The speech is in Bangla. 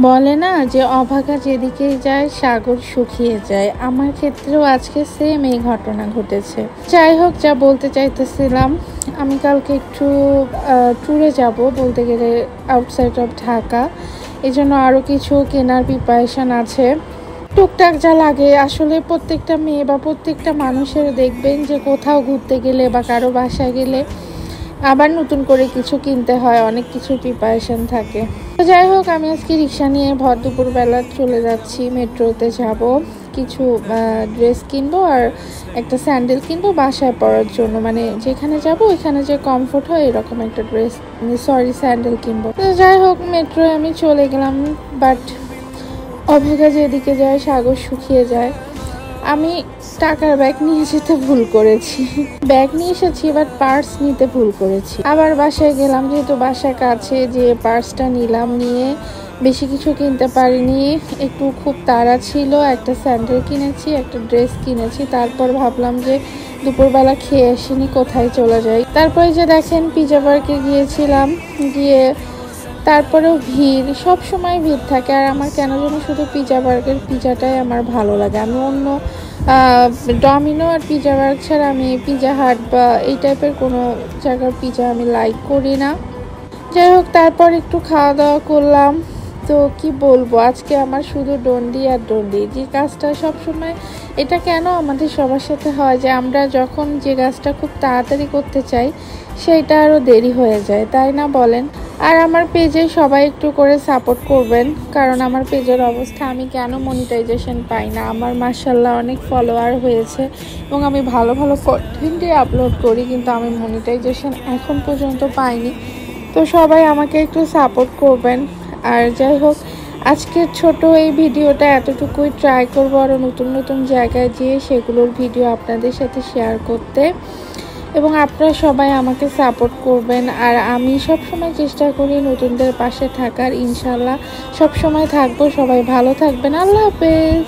বলে না যে অভাগা যেদিকেই যায় সাগর শুকিয়ে যায়। আমার ক্ষেত্রেও আজকে সেম এই ঘটনা ঘটেছে। যাই হোক, যা বলতে চাইতেছিলাম, আমি কালকে একটু ট্যুরে যাব, বলতে গেলে আউটসাইড অফ ঢাকা। এই জন্য আরও কিছু কেনার প্রিপারেশান আছে। টুকটাক যা লাগে আসলে প্রত্যেকটা মেয়ে বা প্রত্যেকটা মানুষের দেখবেন যে কোথাও ঘুরতে গেলে বা কারো বাসায় গেলে আবার নতুন করে কিছু কিনতে হয়, অনেক কিছু প্রিপারেশন থাকে। তো যাই হোক, আমি আজকে রিক্সা নিয়ে ভর দুপুরবেলা চলে যাচ্ছি, মেট্রোতে যাব। কিছু ড্রেস কিনবো আর একটা স্যান্ডেল কিনবো বাসায় পরার জন্য, মানে যেখানে যাব ওইখানে যে কমফোর্ট হয় এরকম একটা স্যান্ডেল কিনবো। তো যাই হোক, মেট্রোয় আমি চলে গেলাম, বাট অভাগা যেদিকে যায় সাগর শুকিয়ে যায়। আমি টাকার ব্যাগ নিয়ে যেতে ভুল করেছি, ব্যাগ নিয়ে এসেছি বাট পার্স নিতে ভুল করেছি। আবার বাসায় গেলাম, যেহেতু বাসার কাছে, যে পার্সটা নিলাম, নিয়ে বেশি কিছু কিনতে পারিনি, একটু খুব তাড়া ছিল। একটা স্যান্ডেল কিনেছি, একটা ড্রেস কিনেছি। তারপর ভাবলাম যে দুপুরবেলা খেয়ে আসিনি, কোথায় চলে যাই। তারপরে যে দেখেন পিজা পার্কে গিয়েছিলাম, গিয়ে তারপরেও ভিড়, সব সময় ভিড় থাকে। আর আমার কেন যেন শুধু পিজা বার্গের পিজাটাই আমার ভালো লাগে। আমি অন্য ডমিনো আর পিজা বার্গ ছাড়া আমি পিজা হাট বা এই টাইপের কোনো জায়গার পিজা আমি লাইক করি না। যাই হোক, তারপর একটু খাওয়া দাওয়া করলাম। তো কি বলবো, আজকে আমার শুধু ডন্ডি আর ডন্ডি। যে কাজটা সবসময়, এটা কেন আমাদের সবার সাথে হয় যে আমরা যখন যে কাজটা খুব তাড়াতাড়ি করতে চাই সেইটা আরও দেরি হয়ে যায়, তাই না বলেন? আর আমার পেজে সবাই একটু করে সাপোর্ট করবেন, কারণ আমার পেজের অবস্থা, আমি কেন মনিটাইজেশন পাই না। আমার মাশাআল্লাহ অনেক ফলোয়ার হয়েছে এবং আমি ভালো ভালো কন্টেন্টই আপলোড করি, কিন্তু আমি মনিটাইজেশন এখন পর্যন্ত পাইনি। তো সবাই আমাকে একটু সাপোর্ট করবেন। আর যাই হোক, আজকের ছোট এই ভিডিওটা এতটুকুই, ট্রাই করবো আরও নতুন নতুন জায়গায় যেয়ে সেগুলোর ভিডিও আপনাদের সাথে শেয়ার করতে, এবং আপনারা সবাই আমাকে সাপোর্ট করবেন। আর আমি সব সময় চেষ্টা করি নতুনদের পাশে থাকার, ইনশাল্লাহ সব সময় থাকবো। সবাই ভালো থাকবেন। আল্লাহ হাফেজ।